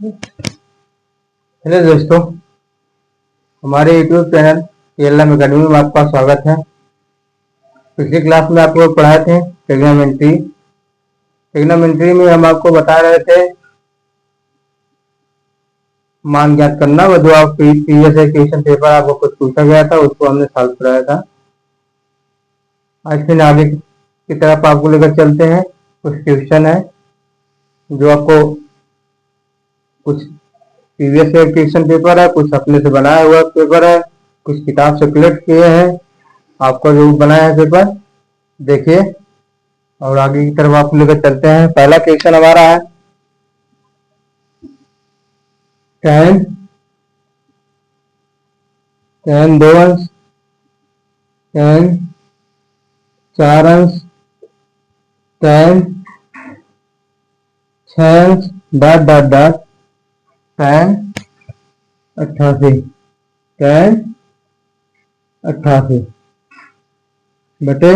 Hello दोस्तों, हमारे YouTube channel KLM academy में आपका स्वागत है। पिछली क्लास में आप लोग पढ़ाए थे ट्रिग्नोमेट्री। ट्रिग्नोमेट्री में हम आपको बता रहे थे मान ज्ञात करना, वो जो आप प्रीवियस क्वेश्चन पेपर आपको कुछ पूछा गया था उसको हमने सॉल्व कराया था। आज फिर आगे की तरफ आपको लेकर चलते हैं। कुछ क्वेश्चन है जो आपको कुछ प्रीवियस ईयर क्वेश्चन पेपर है, कुछ अपने से बनाया हुआ पेपर है, कुछ किताब से कलेक्ट किए हैं। आपका जो बनाया है पेपर देखिए और आगे की तरफ आपको लेकर चलते हैं। पहला क्वेश्चन हमारा है tan 2 अंश, tan 4 अंश, tan 6 अंश dot dot dot tan 88, tan 88 बटे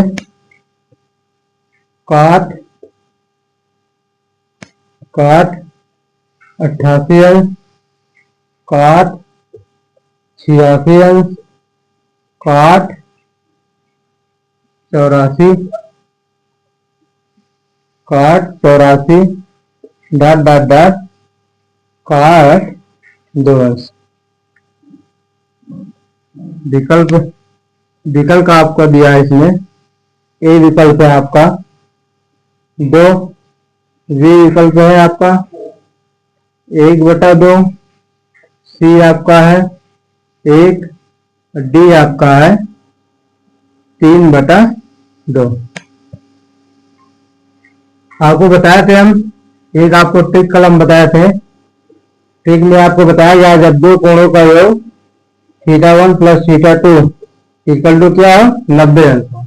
काट 88 अंश, काट 86 अंश, काट 84, काट 84 डॉट डॉट डॉट काट 2 अंश। विकल्प आपका दिया है इसमें। ए विकल्प है आपका 2, बी विकल्प है आपका 1/2, सी आपका है 1, डी आपका है 3/2। आपको बताए थे हम, एक आपको ट्रिक कलम बताए थे। ट्रिक में आपको बताया गया जब दो कोणों का योग θ1 प्लस θ2 इक्वल टू क्या हो 90 अंश हो।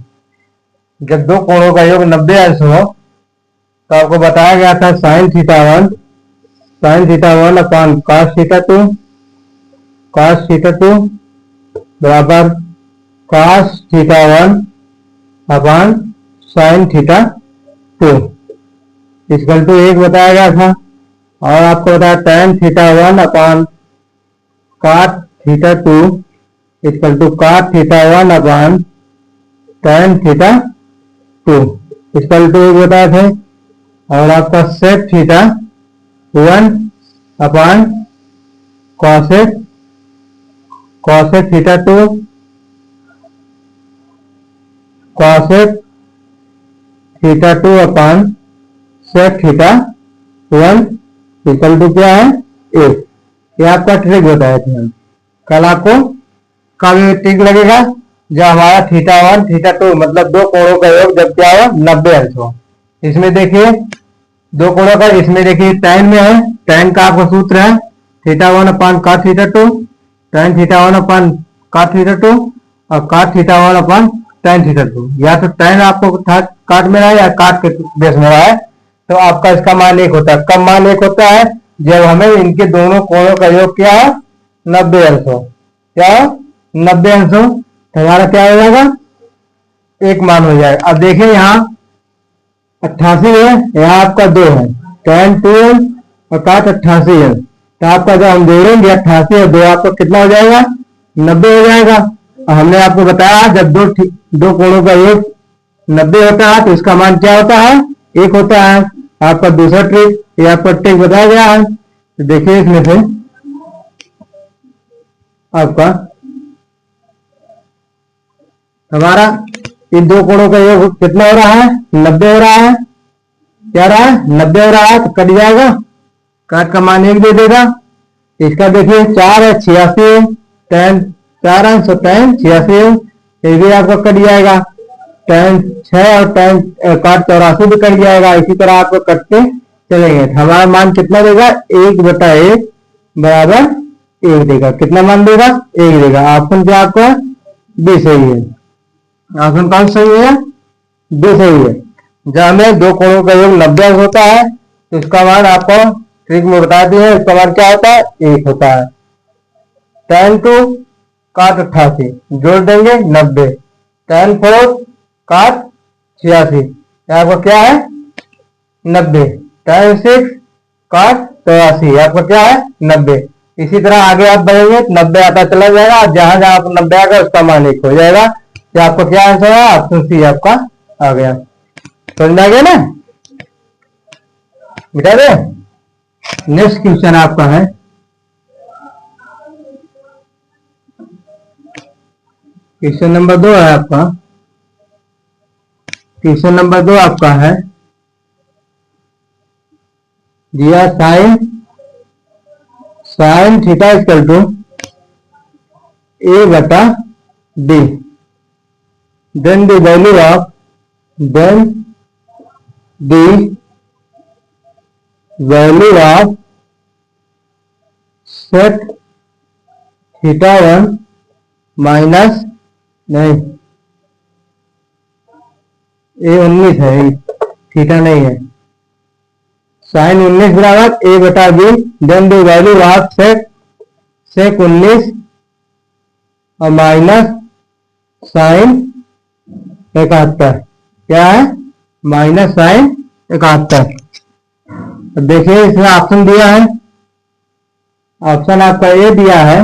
जब दो कोणों का योग 90 अंश हो तो आपको बताया गया था sin θ1 अपॉन cos θ2 बराबर cos θ1 upon sin θ2 equal to 1 बताया गया था। और आपको बताया tan θ1 upon cot θ2 equal to cot θ1 upon tan θ2 equal to 1 बताए थे। और आपका sec θ1 upon cosec θ2 cosec θ2 upon sec θ1 equal to क्या है 1। ये आपका ट्रिक बताया थे हम कल। आपको कब ट्रिक लगेगा जब हमारा θ1 θ2 मतलब दो कोणों का योग जब क्या हो 90 अंश हो। इसमें देखिए दो कोणों का, इसमें देखिए tan में है, tan का आपका सूत्र है θ1 upon cot θ2, tan θ1 upon cot θ2 और cot θ1 अपॉन tan θ2। या तो tan आपको काट में रहा है या काट के बेस में रहा है तो आपका इसका मान 1 होता है। कब मान 1 होता है जब हमें इनके दोनों कोणों का योग क्या है 90 अंश हो। क्या हो 90 अंश हो तो हमारा क्या हो जाएगा 1 मान हो जाएगा। अब देखिए यहाँ 88 है, यहाँ आपका 2 है, tan 2 अंश और cot 88 अंश। तो आपका जब हम जोड़ेंगे 88 और 2 आपका कितना हो जाएगा 90 हो जाएगा। और हमने आपको बताया जब दो कोणों का योग 90 होता है तो इसका मान क्या होता है 1 होता है। आपका दूसरा ट्रिक, ये आपका ट्रिक बताया गया है। तो देखिए इसमें से आपका हमारा इन दो कोणों का योग कितना हो रहा है 90 हो रहा है। क्या रहा है 90 हो रहा है तो कट जाएगा, काट का मान 1 दे देगा। इसका देखिए 4 है 86 है, tan 4 अंश और tan 86 है, ये भी आपका कट जाएगा। tan 6 और tan cot 84 भी कट जाएगा। इसी तरह आपको कटते चलेंगे। हमारा मान कितना देगा 1/1 बराबर 1 देगा। कितना मान देगा 1 देगा। ऑप्शन क्या आपका बी सही है। ऑप्शन कौन सही है बी सही है। जब हमें दो कोणों का योग 90 अंश होता है तो इसका मान आपको ट्रिक में बता दिए, इसका मान क्या होता है 1 होता है। tan 2 cot 88 जोड़ देंगे 90, tan 4 cot 86 आपका क्या है 90, tan 6 cot तो 80, आपका क्या है 90। इसी तरह आगे आप बढ़ेंगे 90 आता चला जाएगा, जहां जहां आपको 90 आएगा उसका मान 1 हो जाएगा। तो आपका क्या आंसर है, ऑप्शन सी आपका आ गया। समझ आ गया ना, मिटा दे। नेक्स्ट क्वेश्चन आपका है, क्वेश्चन नंबर 2 है आपका। क्वेश्चन नंबर 2 आपका है, दिया sine theta equal to A बटा D, then the value of sec theta 1 minus, नहीं ए 19 है, थीटा नहीं है, साइन 19 बराबर ए बटा B, then the value of sec 19 और माइनस साइन 71, क्या है माइनस साइन 71। देखिए इसमें ऑप्शन दिया है, ऑप्शन आपका ए दिया है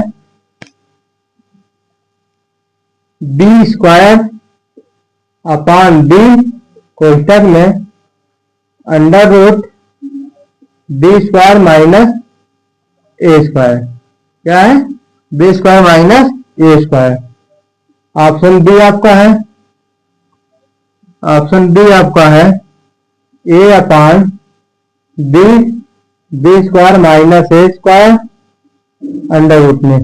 बी स्क्वायर अपॉन बी कोष्टक में under root B square minus A square, क्या है B square minus A square. Option B आपका है, ऑप्शन बी आपका है A upon B square minus A square under root में।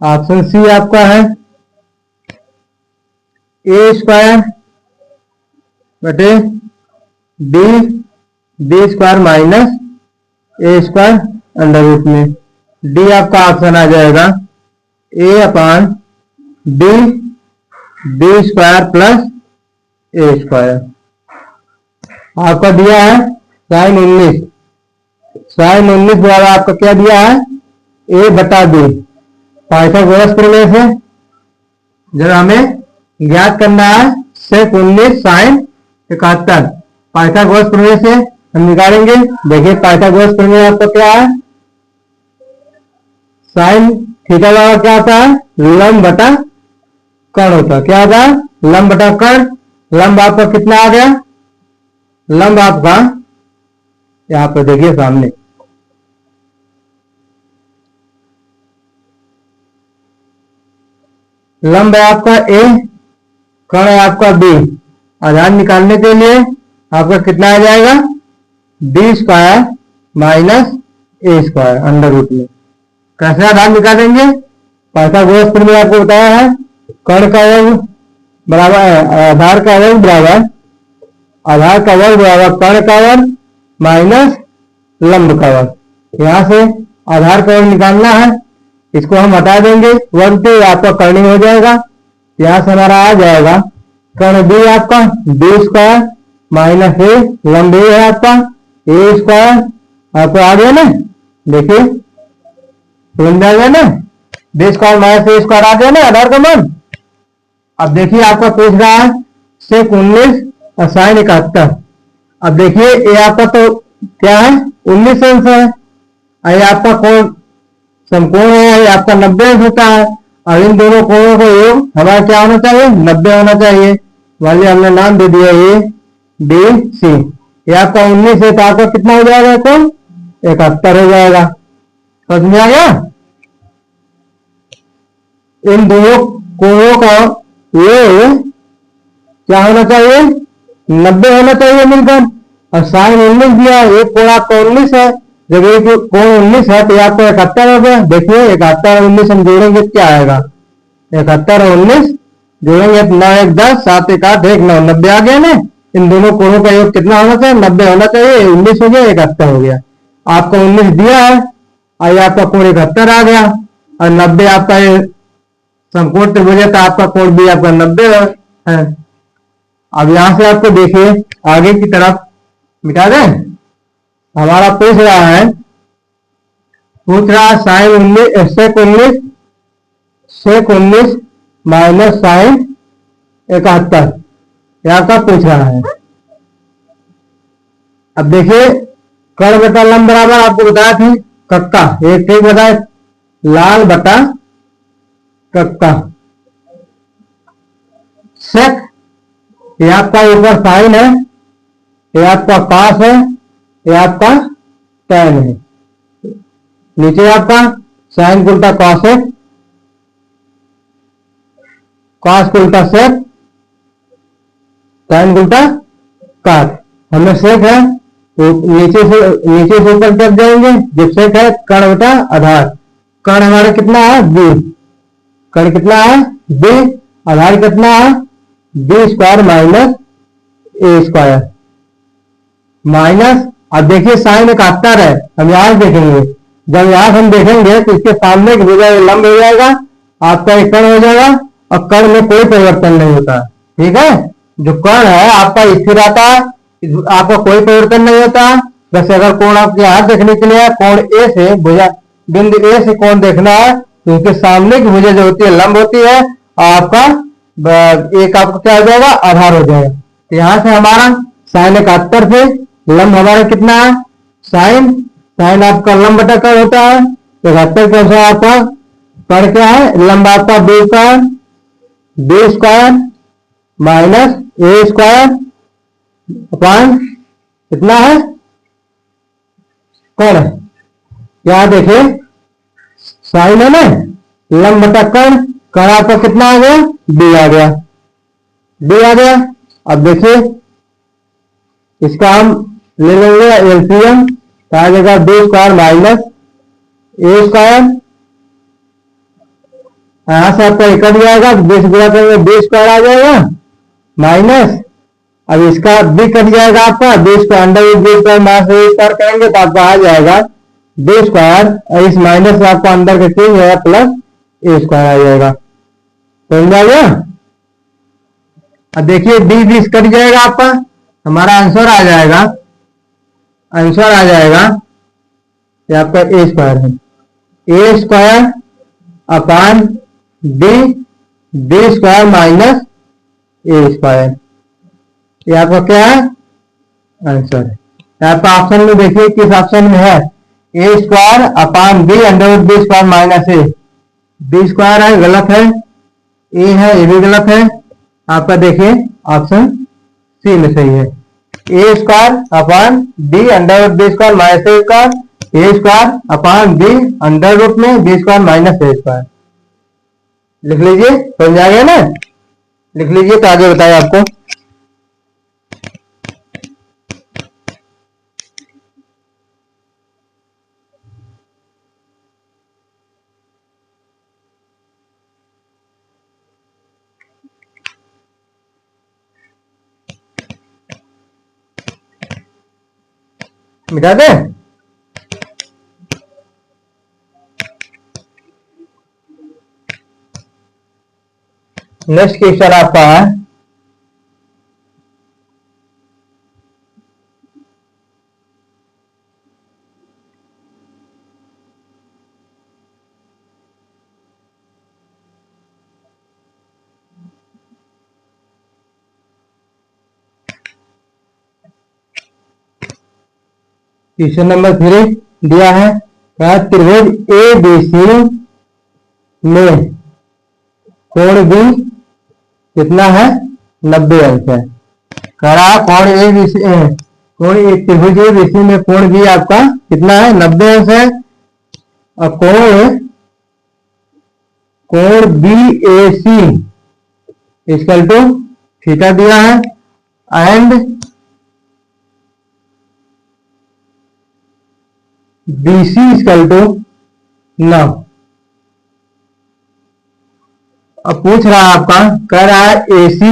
ऑप्शन सी आपका है ए स्क्वायर बटे B square minus A square under root में। डी आपका ऑप्शन आ जाएगा A upon B square plus A square. आपका दिया है साइन 19, साइन 19 द्वारा आपका क्या दिया है ए बटा बी, पाइथागोरस प्रमेय से जब हमें ज्ञात करना है सेक 19 साइन 71, पाइथागोरस प्रमेय से हम निकालेंगे। देखिए पाइथागोरस प्रमेय आपका क्या है, साइन थीटा वाला क्या होता है लंब बटा कर्ण होता है, क्या होता है लंब बटा कर्ण। लंब आपका कितना आ गया, लंब आपका यहां पर देखिए सामने, लंब है आपका ए, कर्ण है आपका बी। आधार निकालने के लिए आपका कितना आ जाएगा B square minus A square under root में। कैसे आधार निकालेंगे, पाइथागोरस प्रमेय आपको बताया है कर्ण का वर्ग बराबर आधार का वर्ग बराबर कर्ण का वर्ग माइनस लंब का वर्ग। यहां से आधार का वर्ग निकालना है, इसको हम हटा देंगे वर्ग के, आपका कर्णी हो जाएगा। यहां से हमारा आ जाएगा कर्ण बी आपका बी स्क्वायर माइनस ए, लंब ए है आपका ए स्क्वायर, आपको आ गया ना, देखिए समझ आ गया ना, B square minus A square आ गया ना आधार का मान। अब देखिए आपका पूछ रहा है सेक 19 और साइन 71। अब देखिए ये आपका तो क्या है 19 अंश है, ये आपका कोण समकोण है, ये आपका 90 अंश होता है। और इन दोनों कोणों का योग हमारा क्या होना चाहिए 90 होना चाहिए, वाले हमने नाम दे दिया ए बी सी। ये आपका 19 है तो आपका कितना हो जाएगा कोण 71 हो जाएगा। समझ में आ गया, इन दोनों कोणों का योग क्या होना चाहिए 90 होना चाहिए मिलकर। और साइन 19 दिया, एक कोण आपका 19 है, जब एक कोण 19 है तो आपको 71 हो गया। देखिए 71 और 19 हम जोड़ेंगे क्या आएगा, 71 और 19 जोड़ेंगे 9 1 10 7 1 8 1 9 90 आ गया ना। इन दोनों कोणों का योग कितना होना चाहिए 90 होना चाहिए, 19 हो गया 71 हो गया। आपको 19 दिया है और आपका कोण 71 आ गया, और 90 आपका समकोण त्रिभुज है तो आपका कोण भी आपका 90 है। अब यहां से आपको देखिए आगे की तरफ मिटा दें, हमारा पूछ रहा है साइन 19 सेक 19 माइनस साइन 71, यहाँ का पूछ रहा है। अब देखिए कर्ण बटा लंब बराबर आपको बताया थे कक्का, एक ठीक बताए लाल बटा कक्का। सेक ये आपका ऊपर साइन है, ये आपका कास है, ये आपका टैन है। नीचे आपका साइन उल्टा कॉस है, कॉस उल्टा सेक, टैन उल्टा काट। हमें सेक है तो नीचे से ऊपर तक जाएंगे, जब सेक है कर्ण बटा आधार। कर्ण हमारा कितना है बी, कर्ण कितना है बी, आधार कितना है B square minus A square minus. अब देखिए साइन 71 है, हम यहां देखेंगे, जब यहां हम देखेंगे तो इसके सामने की जगह लंब हो जाएगा, आपका एक कर्ण हो जाएगा और कर्ण में कोई परिवर्तन नहीं होता। ठीक है, जो कर्ण है आपका स्थिर आता है, आपका कोई परिवर्तन नहीं होता। वैसे अगर कोण आपके यहां देखने के लिए कोण ए से भुजा बिंदु ए से कोण देखना है तो उसके सामने की भुजा जो होती है लंब होती है, आपका एक आपका क्या हो जाएगा आधार हो जाएगा। तो यहां से हमारा साइन 71 से लंब हमारा कितना है साइन, साइन आपका लंब बटा कर्ण होता है 71 के अनुसार आपका कर्ण क्या है लंब आपका B square minus A square upon कितना है कर्ण। क्या देखिए साइन है ना लंब बटा कर्ण, कर्ण आपका कितना आ गया बी आ गया, बी आ गया। अब देखिए इसका हम ले लेंगे एलसीएम, आ जाएगा B square minus A square, यहां से आपका एक कट जाएगा, 20 गुणा करेंगे बी स्क्वायर आ जाएगा माइनस, अब इसका बी कट जाएगा आपका B square under B square minus A square करेंगे तो आपका आ जाएगा बी स्क्वायर और इस माइनस से आपको अंदर का चेंज है प्लस ए स्क्वायर आ जाएगा, समझ आ गया। अब देखिए डी बीस कट जाएगा आपका, हमारा आंसर आ जाएगा, आंसर आ जाएगा ये आपका ए स्क्वायर है, A square upon D, D square minus A square, ये आपका क्या है आंसर है। यहाँ पर ऑप्शन में देखिए किस ऑप्शन में है A square upon B under B square minus A, B square है गलत है, ए है ये भी गलत है, आपका देखिए ऑप्शन सी में सही है, A square upon B under B square minus A square, A square upon B under root में B square minus A square. लिख लीजिए, समझ आ गया ना, लिख लीजिए तो आगे बताए आपको। मिटा दे, नेक्स्ट क्वेश्चन आपका है क्वेश्चन नंबर 3 दिया है, त्रिभुज ए बी सी में कोण बी कितना है 90 अंश है। कह रहा कोण ए बी सी, कोण त्रिभुज ए बी सी में कोण बी आपका कितना है 90 अंश है, और कोण B A C equal to theta दिया है एंड BC इक्वल टू 9। अब पूछ रहा है आपका, कह रहा है AC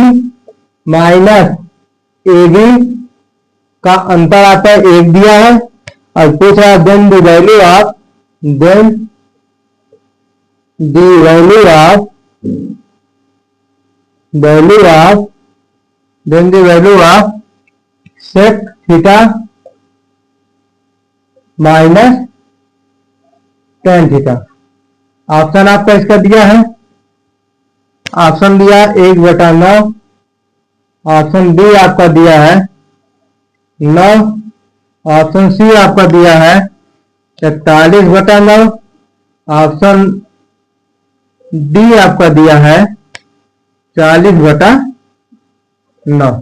माइनस AB का अंतर आता है 1 दिया है, और पूछ रहा है then the value of sec theta minus tan theta. Option आपका इसका दिया है, ऑप्शन दिया 1/9, ऑप्शन बी आपका दिया है 9 ऑप्शन सी आपका दिया है 41/9। ऑप्शन डी आपका दिया है 40/9।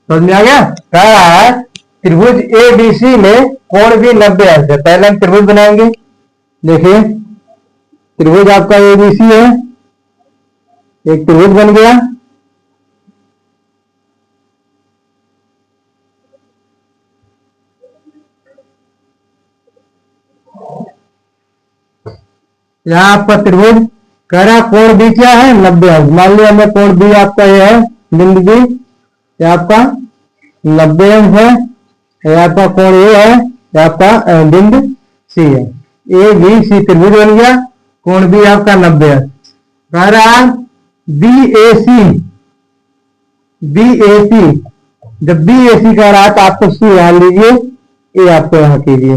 समझ में आ गया? कह रहा है त्रिभुज एबीसी में कोण भी 90 अंश है। पहले हम त्रिभुज बनाएंगे। देखिए त्रिभुज आपका एबीसी है, एक त्रिभुज बन गया। यहाँ आपका त्रिभुज कह रहा कोण बी क्या है 90 अंश। मान लिया हमें कोण बी आपका ये है बिंदु बी, ये आपका 90 अंश है। ये आपका कोण ए है, ये आपका बिंदु सी है। ए बी सी त्रिभुज बन गया, कोण बी आपका 90 अंश। कह रहा B A C, B A सी, जब बी ए सी कह रहा है तो आपको सी यहां लीजिए, ए आपको यहां कीजिए,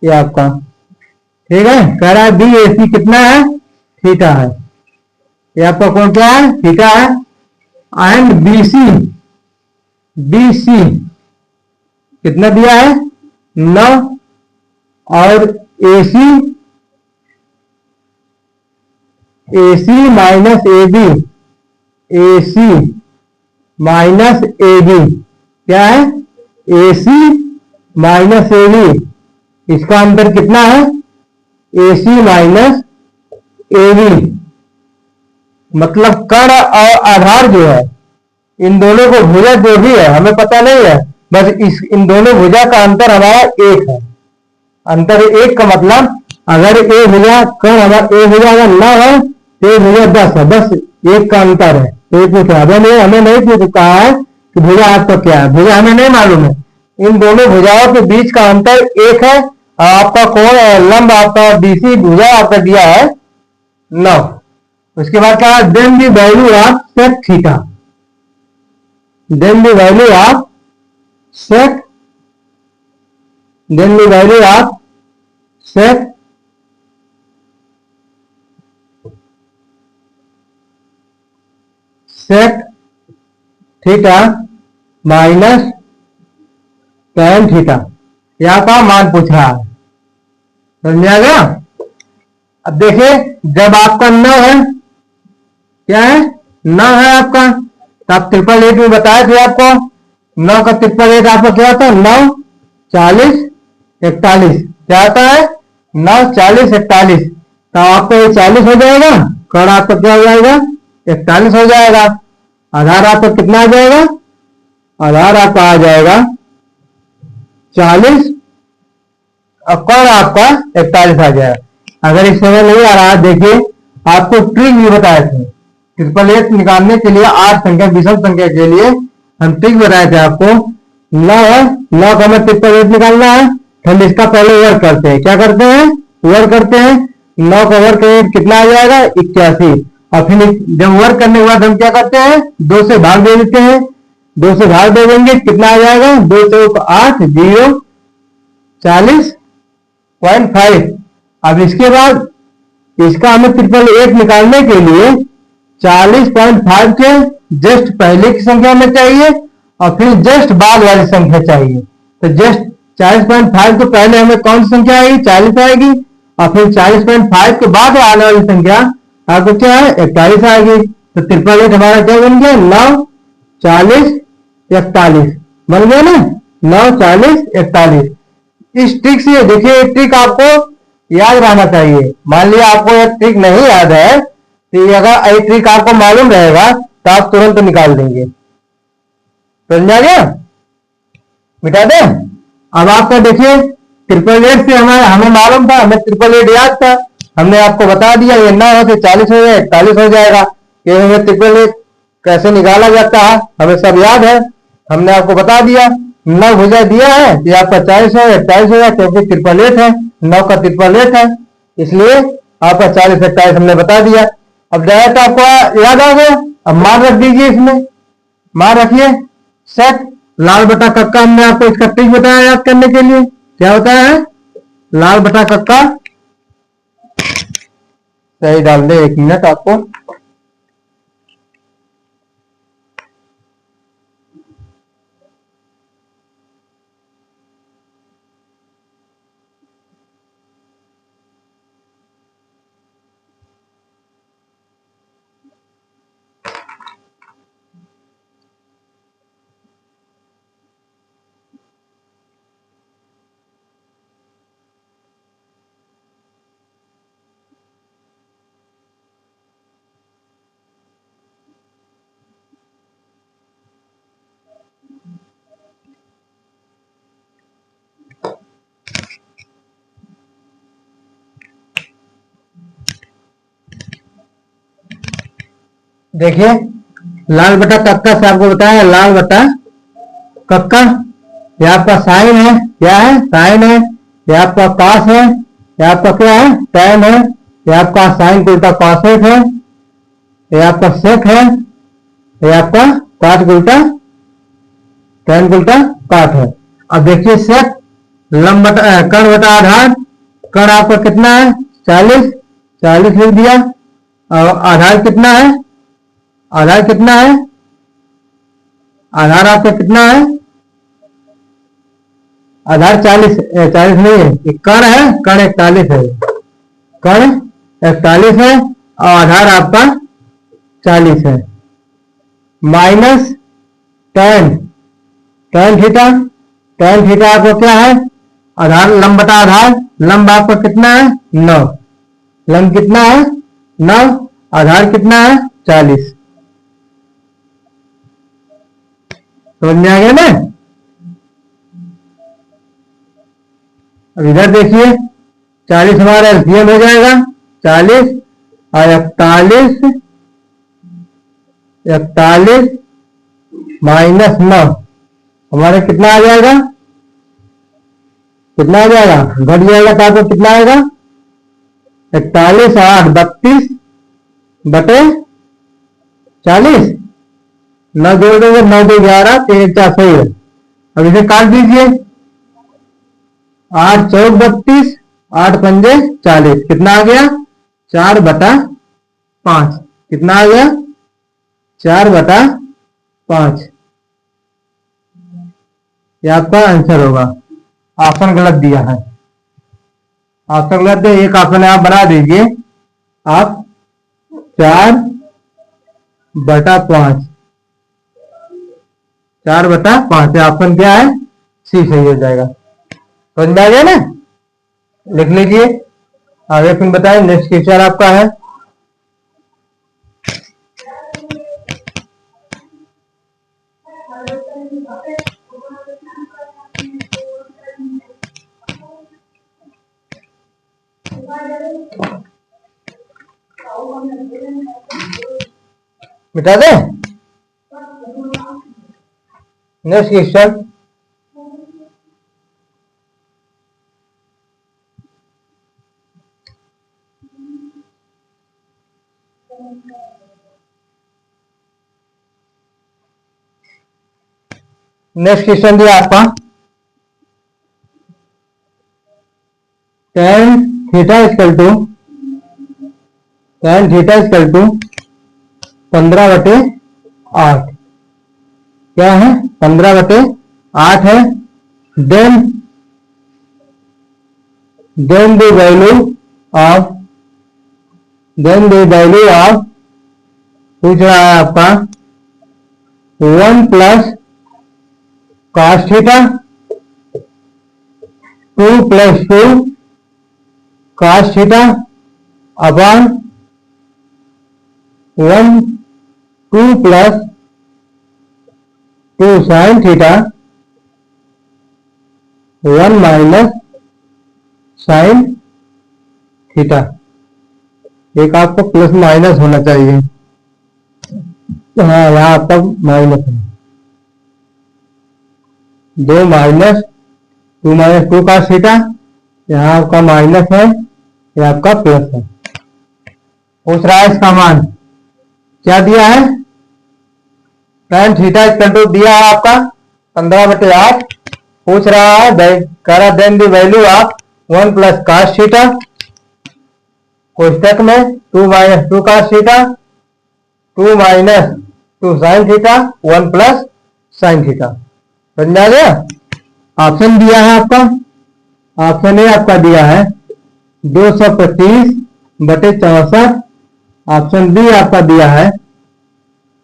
ये आपका ठीक है। कह रहा है बी ए सी कितना है थीटा है, ये आपका कोण क्या है थीटा है। And B C, B C कितना दिया है 9। और A C, A C minus A B, A C minus A B क्या है ए सी माइनस ए बी, इसका अंतर कितना है ए सी माइनस ए बी। मतलब कण और आधार जो है इन दोनों को भुजा जो भी है हमें पता नहीं है, बस इन दोनों भुजा का अंतर हमारा एक है। अंतर एक का मतलब अगर ए भुजा कण हमारा ए भुजा अगर 9 है तो ए भुजा 10 है, बस एक का अंतर है। तो पूछा हमें नहीं पूछ कहा है कि भुजा आपका क्या है, भुजा हमें नहीं मालूम है। इन दोनों भुजाओं के बीच का अंतर एक है। आपका कोण लंब आपका बीसी भुजा आपका दिया है 9। उसके बाद क्या है then the value of sec theta, then the value of sec, then the value of sec sec theta minus tan theta, यहां का मान पूछ रहा है। समझ में आ गया? अब देखिए जब आपका 9 है, क्या है 9 है आपका, तो आप 888 में बताए थे आपको 9 का 888 आपका क्या होता है 9 40 41, क्या होता है 9 40 41। तो आपका ये 40 हो जाएगा, कण आपका क्या हो जाएगा 41 हो जाएगा। आधार आपका कितना आ जाएगा, आधार आपका आ जाएगा 40 और कण आपका 41 आ जाएगा। अगर इस समय नहीं आ रहा देखिए आपको ट्रिक भी बताए थे 888 निकालने के लिए, 8 संख्या विषम संख्या के लिए हम ट्रिक बताए थे आपको। 9 है, 9 का हमें 888 निकालना है, हम इसका पहले वर्क करते हैं। क्या करते हैं वर्क करते हैं, 9 का वर्क करें कितना आ जाएगा 81। और फिर जब वर्क करने के बाद हम क्या करते हैं 2 से भाग दे देते हैं, 2 से भाग दे देंगे कितना आ जाएगा 2 चौक 8 0 40.5। अब इसके बाद इसका हमें 888 निकालने के लिए 40.5 के जस्ट पहले की संख्या में चाहिए और फिर जस्ट बाद वाली संख्या चाहिए। तो जस्ट 40.5 तो पहले हमें कौन सी संख्या आएगी 40 आएगी, और फिर 40.5 के बाद आने वाली संख्या आपको क्या है 41 आएगी। तो 888 हमारा क्या बन गया 9 40 41 बन गया ना, 9 40 41। इस ट्रिक से देखिए ट्रिक आपको याद रहना चाहिए। मान लिया आपको एक ट्रिक नहीं याद है तो अगर ये ट्रिक आपको मालूम रहेगा तो आप तुरंत निकाल देंगे। समझ आ गया? मिटा दे। अब आपका देखिए 888 से हमें मालूम था, हमें 888 याद था, हमने आपको बता दिया ये 9 है तो 40 हो जाए 41 हो जाएगा। ये हमें 888 कैसे निकाला जाता है हमें सब याद है, हमने आपको बता दिया। 9 भुजा दिया है ये आपका 40 है 41 होगा क्योंकि 888 है, 9 का 888 है इसलिए आपका 40 41 हमने बता दिया। अब जाए तो आपको याद आ गया। अब मान रख दीजिए, इसमें मान रखिए सेट लाल बटा कक्का, हमने आपको इसका ट्रिक बताया याद करने के लिए। क्या होता है लाल बटा कक्का, सही डाल दे 1 मिनट आपको। देखिए लाल बटा कक्का से आपको बताया लाल बटा कक्का। ये आपका साइन है, क्या है साइन है। ये आपका कॉस है, ये आपका क्या है टैन है। ये आपका साइन उल्टा कॉसेक है। ये आपका सेक है। ये आपका काट उल्टा टैन उल्टा काट है। अब देखिए सेक लंब बटा कर्ण बटा आधार। कर्ण आपका कितना है 40, 40 लिख दिया। और आधार कितना है, आधार कितना है, आधार आपका कितना है, आधार 40, 40 नहीं है, कर्ण है, कर्ण 41 है, कर्ण 41 है और आधार आपका 40 है। Minus tan, tan theta, tan theta आपका क्या है आधार लंब बटा आधार। लंब आपका कितना है 9, लंब कितना है 9, आधार कितना है 40। समझ में आ गया ना। अब इधर देखिए 40 हमारा एलसीएम हो जाएगा 40 और 41, 41 माइनस 9 हमारा कितना आ जाएगा, कितना आ जाएगा घट जाएगा तो आपको कितना आएगा 41 8 32 बटे 40। 9 जोड़ देंगे 9 2 11 3 4 सही है। अब इसे काट दीजिए 8 4 32 8 पंजे 40 कितना आ गया 4 बटा 5। कितना आ गया 4 बटा 5। ये आपका आंसर होगा। ऑप्शन गलत दिया है, ऑप्शन गलत है। एक ऑप्शन आप बना दीजिए आप 4 बटा 5, 4 बटा 5। ऑप्शन क्या है सी सही हो जाएगा। समझ में आ गया ना। लिख लीजिए आगे फिर बताएं। नेक्स्ट क्वेश्चन आपका है मिटा दे। नेक्स्ट क्वेश्चन दिया आपका tan थीटा इक्वल टू 15/8 क्या है 15/8 है। देन द वैल्यू ऑफ पूछ रहा है आपका 1 plus cos theta 2 + 2 cos theta upon 1 2 + 2 sin theta 1 minus sin theta. एक आपको प्लस माइनस होना चाहिए। हाँ यहाँ आपका माइनस है 2 माइनस 2 - 2 cos थीटा। यहाँ आपका माइनस है, ये आपका प्लस है। पूछ रहा है इसका मान क्या दिया है tan थीटा इक्वल टू दिया है आपका 15/8। पूछ रहा है कह रहा then the value of 1 plus cos theta कोष्टक में 2 - 2 cos theta 2 - 2 sin theta 1 plus sin theta. समझ में आ गया। ऑप्शन दिया है आपका, ऑप्शन ए आपका दिया है 225/64। ऑप्शन बी आपका दिया है,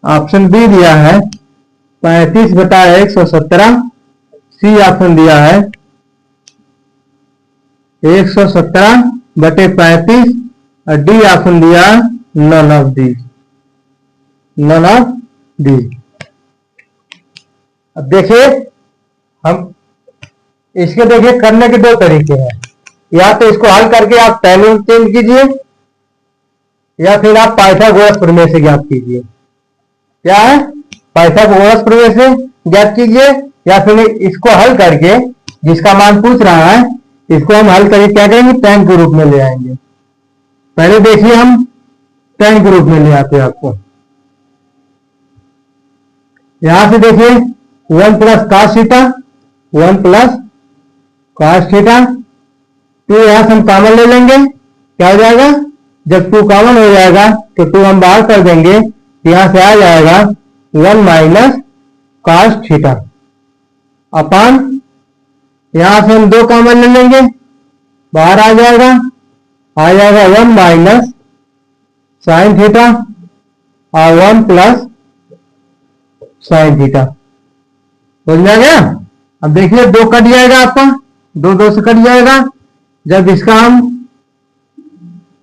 ऑप्शन बी दिया है 35/117। सी ऑप्शन दिया है 117/35 और डी ऑप्शन दिया none of these, none of these. अब देखिए हम इसके देखिए करने के 2 तरीके हैं। या तो इसको हल करके आप tan चेंज कीजिए या फिर आप पाइथागोरस प्रमेय से ज्ञात कीजिए। क्या है, पाइथागोरस प्रमेय से ज्ञात कीजिए, या फिर इसको हल करके जिसका मान पूछ रहा है इसको हम हल करके क्या करेंगे, tan के रूप में ले आएंगे। पहले देखिए हम tan के रूप में ले आते हैं आपको। यहां से देखिए 1 plus cos theta, 1 plus cos theta, 2 यहां से हम कॉमन ले लेंगे, क्या हो जाएगा, जब 2 कॉमन हो जाएगा तो 2 हम बाहर कर देंगे, यहां से आ जाएगा 1 माइनस cos थीटा अपान, यहां से हम 2 कॉमन ले लेंगे, बाहर आ जाएगा 1 माइनस साइन थीटा और 1 प्लस साइन थीटा। हो जाएगा। अब देखिए 2 कट जाएगा आपका, 2 से कट जाएगा, जब इसका हम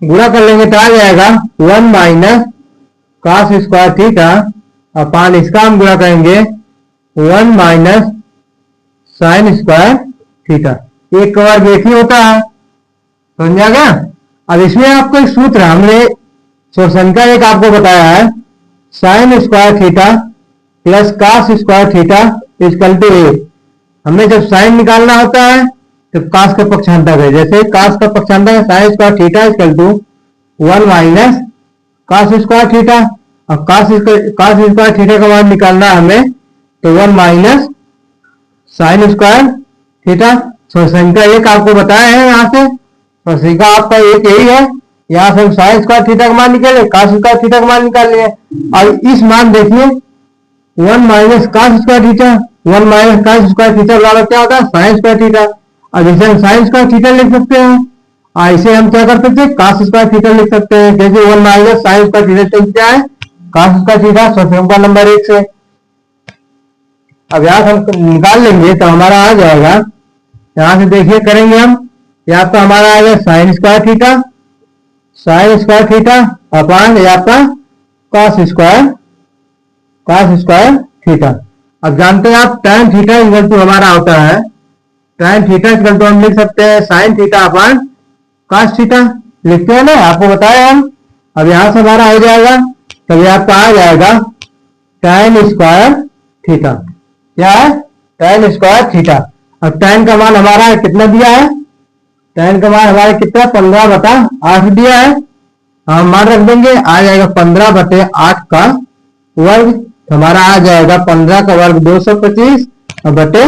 गुणा कर लेंगे तो आ जाएगा 1 minus cos square theta upon इसका हम गुणा करेंगे 1 माइनस साइन स्क्वायर थीटा। एक का वर्ग एक ही होता है, समझ आ गया। अब इसमें आपको एक सूत्र हमने शोषण का एक आपको बताया है, sine square theta plus cos square theta equal to A. हमें जब साइन निकालना होता है तो cos का पक्षांतर है, जैसे cos का पक्षांतर है sine square theta equal to 1 minus cos square theta, और cos स्क्वायर थीटा का मान निकालना है हमें तो 1 माइनस साइन स्क्वायर थीटा। संख्या एक आपको बताया है, यहाँ से संख्या आपका एक यही है, यहाँ से हम साइन स्क्वायर थीटा का मान निकाले, cos स्क्वायर थीटा का मान निकाल लिए। और इस मान देखिए 1 minus cos square theta, 1 minus cos square theta बराबर क्या होता है, साइन स्क्वायर थीटा। और जैसे हम साइन स्क्वायर थीटा लिख सकते हैं, और इसे हम क्या कर सकते हैं, cos स्क्वायर थीटा लिख सकते हैं, क्योंकि 1 माइनस साइन स्क्वायर थीटा क्या है, cos स्क्वायर थीटा। समीकरण नंबर 1 से अब यहां से हम निकाल लेंगे तो हमारा आ जाएगा, यहां से देखिए करेंगे हम, यहाँ पर हमारा आ जाएगा साइन स्क्वायर थीटा अपान यहाँ पर cos स्क्वायर थीटा। अब जानते हैं आप tan थीटा इक्वल टू हमारा होता है, tan थीटा इक्वल टू हम लिख सकते हैं sine theta upon cos theta, लिखते हैं ना, आपको बताया हम। अब यहां से हमारा हो जाएगा, तब आपका आ जाएगा tan स्क्वायर थीटा, क्या है, tan स्क्वायर थीटा। अब tan का मान हमारा कितना दिया है, tan का मान हमारा कितना 15/8 दिया है, हम मान रख देंगे, आ जाएगा 15/8 का वर्ग, हमारा आ जाएगा 15 का वर्ग 225 बटे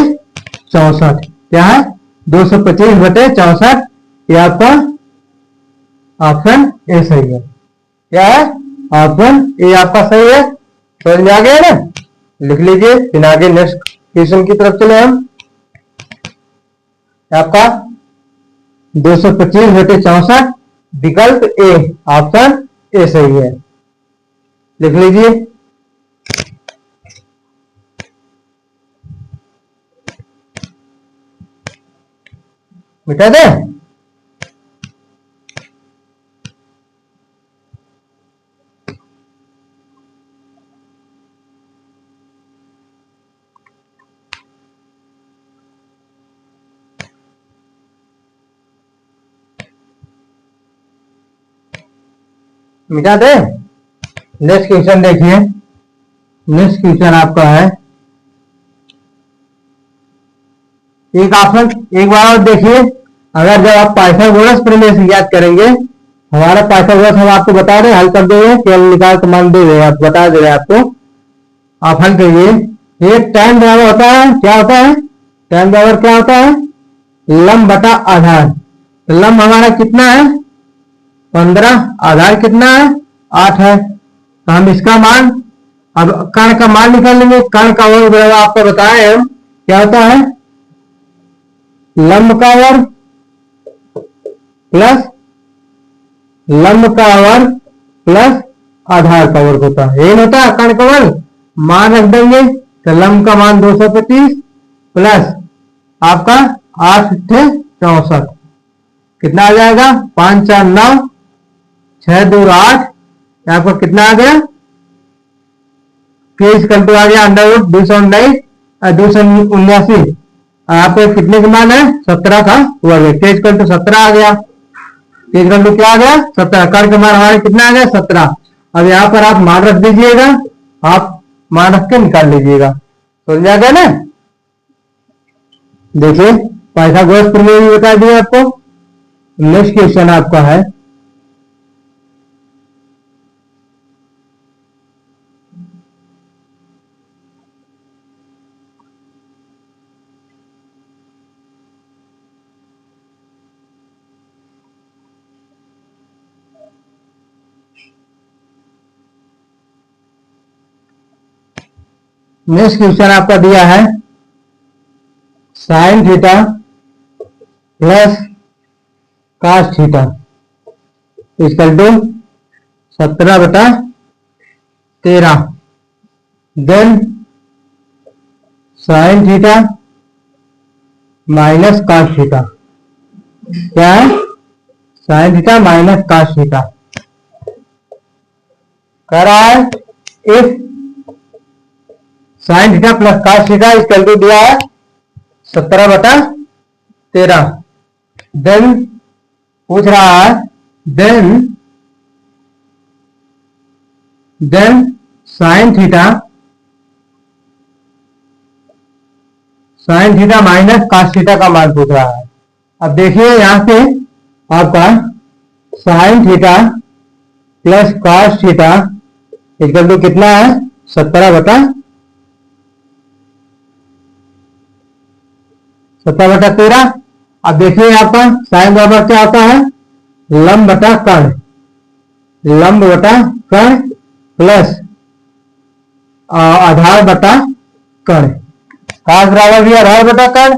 64, क्या है 225 बटे 64। ये आपका ऑप्शन ए सही है, क्या है ऑप्शन ए आपका सही है। समझ में आ गया ना, लिख लीजिए, फिर आगे नेक्स्ट क्वेश्चन की तरफ चले हम। आपका 225 बटे 64 विकल्प ए, ऑप्शन ए सही है, लिख लीजिए। मिटा दे, मिटा दे। नेक्स्ट क्वेश्चन देखिए, नेक्स्ट क्वेश्चन आपका है, एक ऑप्शन एक बार और देखिए, अगर जब आप पाइथागोरस प्रमेय से याद करेंगे, हमारा पाइथागोरस हम आपको बता रहे हल कर देंगे, केवल निकाल के मान दे रहे आप, बता दे रहे आपको, आप हल करिए। ये tan बराबर होता है, क्या होता है, tan बराबर क्या होता है, लंब बटा आधार। तो लंब हमारा कितना है 15, आधार कितना है 8 है, तो हम इसका मान, अब कर्ण का मान निकाल लेंगे। कर्ण का वर्ग बराबर आपको बताया हम क्या होता है, लंब का वर्ग प्लस लंब का वर्ग प्लस आधार का वर्ग होता है, यही होता है कर्ण का वर्ग। मान रख देंगे तो लंब का मान 225 प्लस आपका 8 × 64 कितना आ जाएगा, 5 × 4 = 9, 6 × 2 = 8, आपका कितना आ गया, आ गया √279 आप कितने का मान है 17 का वर्ग, k = 17 आ गया, k = क्या आ गया 17, कर्ण का मान हमारे कितना आ गया 17। अब यहाँ पर आप मान रख दीजिएगा, आप मान रख के निकाल लीजिएगा। समझ आ गया ना। देखिए पाइथागोरस प्रमेय भी बता दिया आपको। नेक्स्ट क्वेश्चन आपका है नेक्स्ट क्वेश्चन आपका दिया है sine theta plus cos theta equal to 17/13। Then sine theta minus cos theta. क्या है? Sine theta minus cos theta. कह रहा है if sine theta plus cos theta equal to दिया है 17/13। देन पूछ रहा है then sine theta minus cos theta का मान पूछ रहा है। अब देखिए यहां से आपका sine theta plus cos theta equal to कितना है? 17/13। अब देखिए आपका साइन बराबर क्या होता है? लंब बटा कर्ण प्लस आधार बटा कर्ण। कास बराबर भी आधार बटा कर्ण,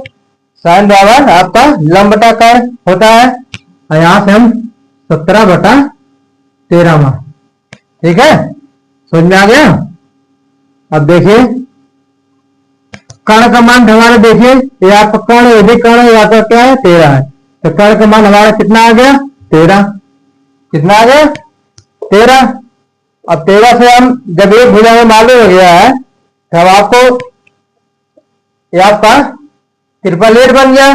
साइन बराबर आपका लंब बटा कर्ण होता है। और यहां से हम 17/13 मान। ठीक है, समझ में आ गया। अब देखिए कर्ण का मान हमारा, देखिए ये आपका कर्ण, ये भी कर्ण, ये आपका क्या है? 13 है। तो कर्ण का मान हमारा कितना आ गया? 13। कितना आ गया? 13। अब 13 से हम जब एक भुजा में मालूम हो गया है तब आपको ये आपका 888 बन गया।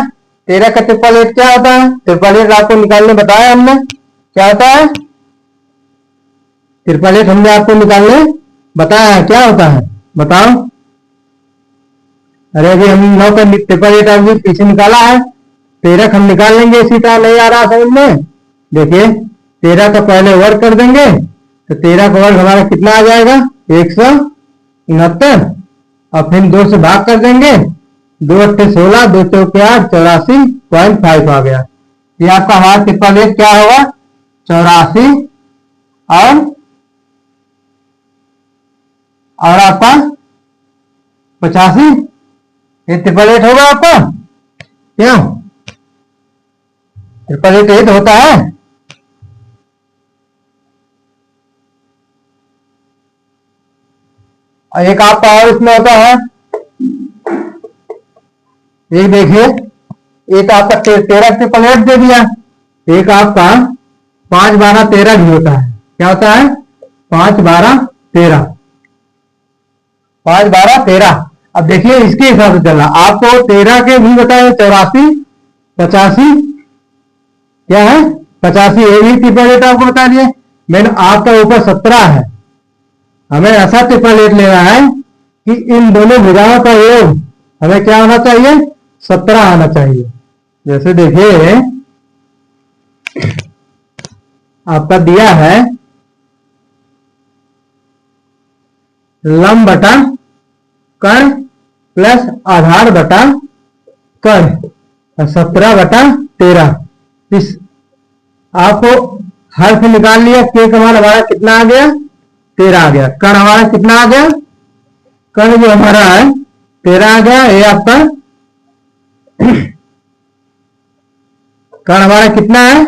13 का 888 क्या होता है? 888 आपको निकालने बताया हमने, क्या होता है? 888 हमने आपको निकालने बताया है, क्या होता है बताओ। अरे अभी हम 9 का 888 अभी पीछे निकाला है, 13 हम निकाल लेंगे। इसी तरह नहीं आ रहा समझ में? देखिए 13 का पहले वर्ग कर देंगे तो 13 का वर्ग हमारा कितना आ जाएगा? 169। और फिर 2 से भाग कर देंगे, 2 8 16, 2 4 8, 84.5 आ गया। ये आपका हमारा 888 क्या होगा? 84 और आपका 85। ये 888 होगा आपका, क्यों? 888 होता है। और एक आपका और इसमें होता है, एक देखिए, एक आपका 13 888 दे दिया, एक आपका 5 12 13 भी होता है। क्या होता है? 5 12 13, 5 12 13। अब देखिए इसके हिसाब से चलना, आपको 13 के भी बताए 84 85, क्या है? 85, ये भी 888 आपको बता दिए। मैंने आपका ऊपर 17 है, हमें ऐसा 888 लेना है कि इन दोनों भुजाओं का योग हमें क्या होना चाहिए? 17 आना चाहिए। जैसे देखिए आपका दिया है लंब बटा कर्ण प्लस आधार बटा कर्ण 17/13। इस आपको हर से निकाल लिया, के का मान हमारा कितना आ गया? 13 आ गया। कर्ण हमारा कितना आ गया? कर्ण जो हमारा है 13 आ गया। ये आपका कर्ण हमारा कितना है?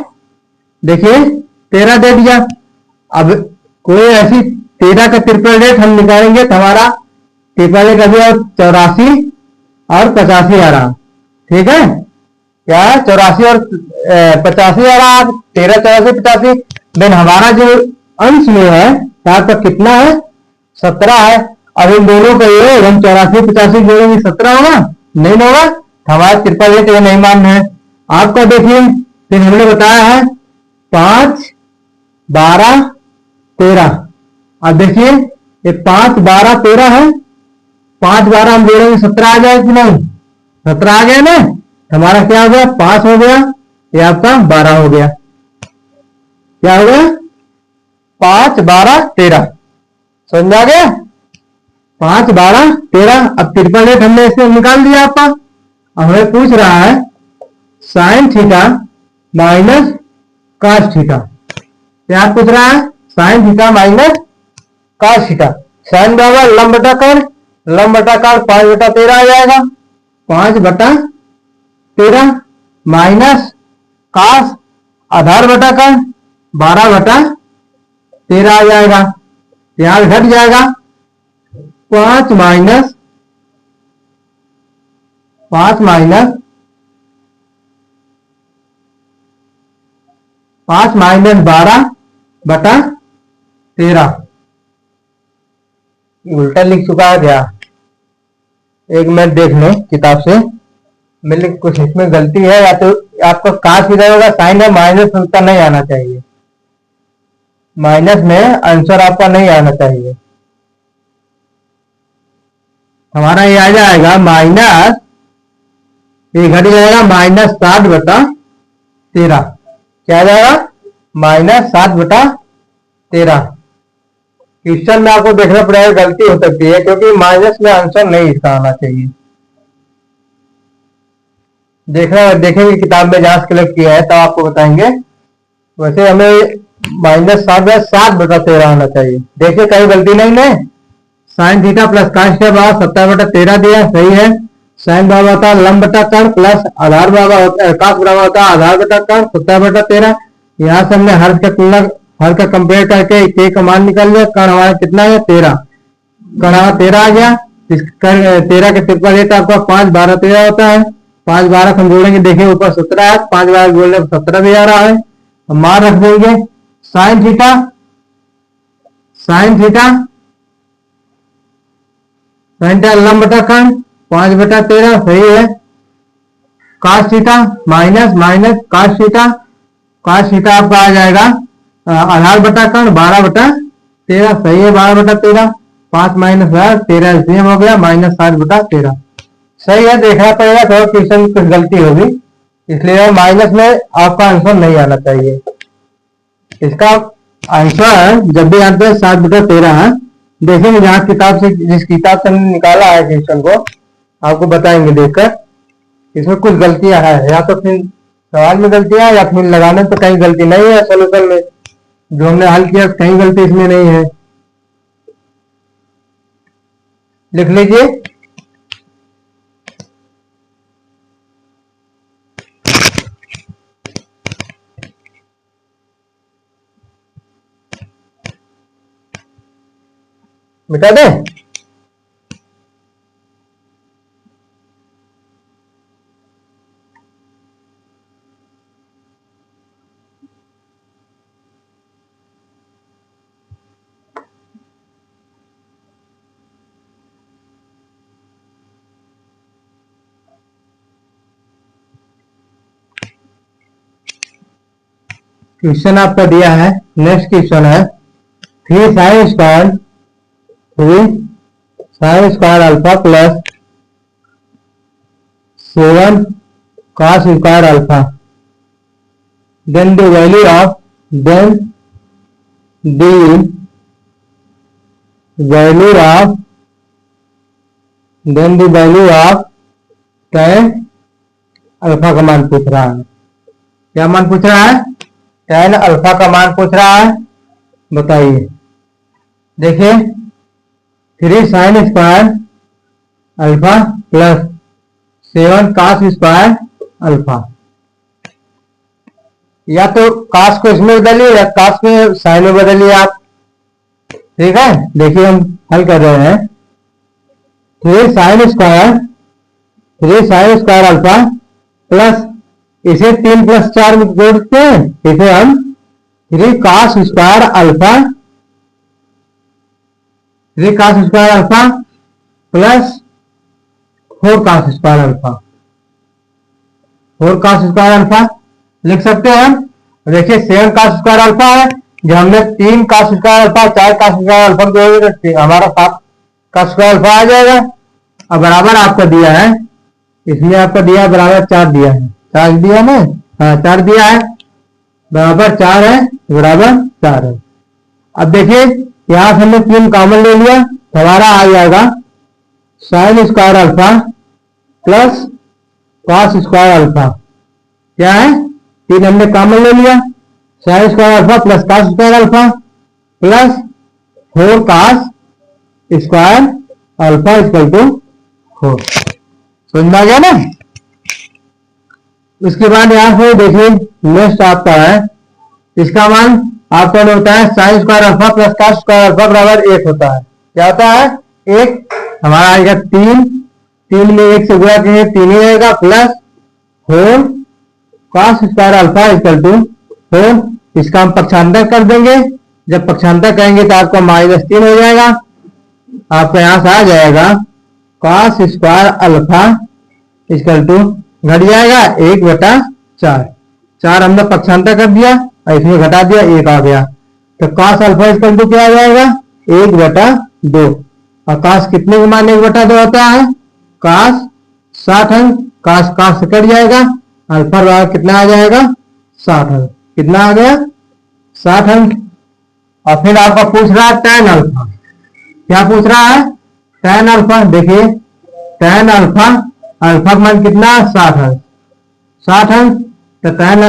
देखिए 13 दे दिया। अब कोई ऐसी 13 का 888 हम निकालेंगे तो हमारा 888 अभी और 84 और 85 आ रहा। ठीक है, क्या है? 84 और 85 आ रहा। 13 84 85। देन हमारा जो अंश में है आपका कितना है? 17 है। अब इन दोनों का ये हम 84 85 जोड़ेंगे 17 होगा? नहीं होगा। हमारा 888 ये नहीं मान है आपका। देखिए फिर हमने बताया है 5 12 13। अब देखिए ये 5 12 13 है, 5 12 हम जोड़ेंगे 17 आ जाए कि नहीं? 17 आ गया ना, हमारा क्या हो गया? 5 हो गया, ये आपका 12 हो गया। क्या हो गया? 5 12 13। समझ आ गया? 5 12 13। अब ट्रिपल एट हमने इसमें निकाल दिया आपका। अब हमें पूछ रहा है sine theta minus cos theta. क्या पूछ रहा है? Sine theta minus cos theta. Sine बराबर लंब बटा कर्ण, लंब बटा कर्ण 5 बटा 13 आ जाएगा, 5 बटा 13 माइनस कॉस आधार बटा कर्ण 12 बटा 13 आ जाएगा। यहां घट जाएगा 5 माइनस 5 माइनस 5 माइनस 12 बटा 13। उल्टा लिख चुका है क्या? एक मिनट देख लें किताब से, मेरे कुछ इसमें गलती है, या तो आपका काश इधर होगा, साइन है, माइनस उसका नहीं आना चाहिए, माइनस में आंसर आपका नहीं आना चाहिए। हमारा ये आ जाएगा माइनस, ये घट जाएगा माइनस 7 बटा 13। क्या आ जाएगा? माइनस 7 बटा 13। क्वेश्चन में आपको देखना पड़ेगा, गलती हो सकती है क्योंकि माइनस में आंसर नहीं इसका आना चाहिए। देखना, देखेंगे किताब में जहां कलेक्ट किया है तब आपको बताएंगे। वैसे हमें माइनस 7 बटा 13 आना चाहिए। देखिए कहीं गलती नहीं है। Sine theta plus cos theta बराबर 17 बटा 13 दिया, सही है। साइन बराबर होता है लंब बटा कर्ण प्लस आधार बराबर कॉस बराबर होता है आधार बटा कर्ण 17 बटा 13। यहाँ से हमने हर का तुलना, हर का कंपेयर करके के का मान निकाल लिया। कर्ण हमारा कितना है? 13। कर्ण हमारा 13 आ गया। इस 13 के ट्रिपल एट आपका 5 12 13 होता है। 5 12 हम जोड़ेंगे, देखिए ऊपर 17 है, 5 12 जोड़ने पर 17 भी आ रहा है। हम मान रख देंगे sine theta, sine theta sine theta लंब बटा कर्ण 5 बटा 13, सही है। Cos theta minus minus cos theta, cos theta आपका आ जाएगा आधार बटा कर्ण 12 बटा 13, सही है। 12 बटा 13, 5 माइनस 13 सेम हो गया, माइनस 7 बटा 13, सही है। देखना पड़ेगा, थोड़ा क्वेश्चन कुछ गलती होगी, इसलिए माइनस में आपका आंसर नहीं आना चाहिए। इसका आंसर जब भी आते हैं 7 बटा 13 है। देखेंगे जहां किताब से, जिस किताब से हमने निकाला है क्वेश्चन को, आपको बताएंगे देखकर। इसमें कुछ गलतियां है, या तो फिर सवाल में गलतियां या फिर लगाने तो कहीं गलती नहीं है, सोल्यूशन में जो हमने हल किया कहीं गलती इसमें नहीं है। लिख लीजिए मिटा दे। क्वेश्चन आपका दिया है, नेक्स्ट क्वेश्चन है 3 sine square 3 sine square alpha plus 7 cos square alpha, then the value of then the value of then the value of tan alpha का मान पूछ रहा है। क्या मान पूछ रहा है? tan अल्फा का मान पूछ रहा है, बताइए। देखिए 3 sine square alpha plus 7 cos square alpha, या तो cos को इसमें बदलिए या cos में साइन में बदलिए आप, ठीक है। देखिए हम हल कर रहे हैं 3 साइन स्क्वायर अल्फा प्लस, इसे 3 प्लस 4 में जोड़ते हैं, इसे हम 3 cos square alpha plus 4 cos square alpha, 4 cos square alpha लिख सकते हैं हम। देखिए 7 cos स्क्वायर अल्फा है, जब हमने 3 का स्क्वायर अल्फा 4 का स्क्वायर अल्फा जोड़ेंगे तो हमारा 7 का स्क्वायर अल्फा आ जाएगा। अब बराबर आपका दिया है, इसमें आपका दिया बराबर 4 दिया है, 4 दिया ना, हाँ 4 दिया है, बराबर 4 है, बराबर 4 है। अब देखिए यहां से हमने 3 कॉमन ले लिया, हमारा आ जाएगा sine square alpha plus cos square alpha. क्या है, 3 हमने कॉमन ले लिया, sine square alpha plus cos square alpha plus 4 cos square alpha equal to 4। समझ में आ गया ना। उसके बाद यहां से देखिए नेक्स्ट आपका है, इसका मान आपका होता है sine square alpha plus cos square alpha बराबर 1 होता है। क्या होता है, 1 हमारा आएगा 3 में 1 से गुणा करेंगे 3 ही रहेगा, plus 4 cos square alpha equal to 4। इसका हम पक्षांतर कर देंगे, जब पक्षांतर करेंगे तो आपका -3 हो जाएगा, आपका यहां से आ जाएगा cos square alpha equal to घट जाएगा 1/4। 4 हमने पक्षांतर कर दिया और इसमें घटा दिया, 1 आ गया, तो कॉस अल्फा इक्वल टू क्या आ जाएगा 1/2। और कॉस कितने के मान 1/2 होता है, कॉस 60 अंक, कॉस कॉस से कट जाएगा, अल्फा बराबर कितना आ जाएगा 60 अंक। कितना आ गया 60 अंक। और फिर आपका पूछ रहा है tan अल्फा, क्या पूछ रहा है tan अल्फा। देखिए tan अल्फा, अल्फा का मान कितना 60 अंक, 60 अंक, तो tan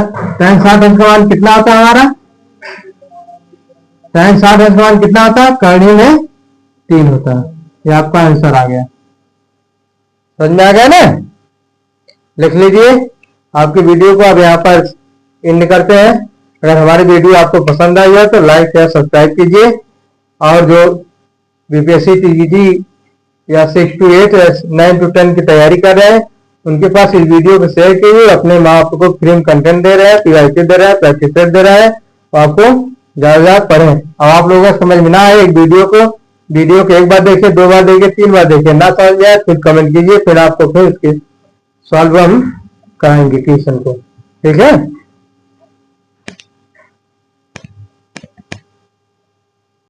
60 अंक का मान कितना होता है हमारा, tan 60 अंक का मान कितना होता है, करनी में 3 होता है। ये आपका आंसर आ गया। समझ में आ गया ना। लिख लीजिए। आपकी वीडियो को अब यहाँ पर एंड करते हैं। अगर हमारी वीडियो आपको पसंद आई है तो लाइक शेयर सब्सक्राइब कीजिए, और जो बीपीएससी टीजीटी या 6 to 8 या 9 to 10 की तैयारी कर रहे हैं उनके पास इस वीडियो को शेयर कीजिए। अपने माँ बाप को फ्री कंटेंट दे रहे हैं, पीआईटी दे रहे हैं, प्रैक्टिस दे रहा है, तो आपको ज्यादा पढ़ें। अब आप लोगों को समझ में ना आए एक वीडियो को एक बार देखिए, 2 बार देखिए, 3 बार देखिए, ना समझ में आए फिर कमेंट कीजिए, फिर आपको फिर इसके सॉल्व हम कराएंगे क्वेश्चन को। ठीक है।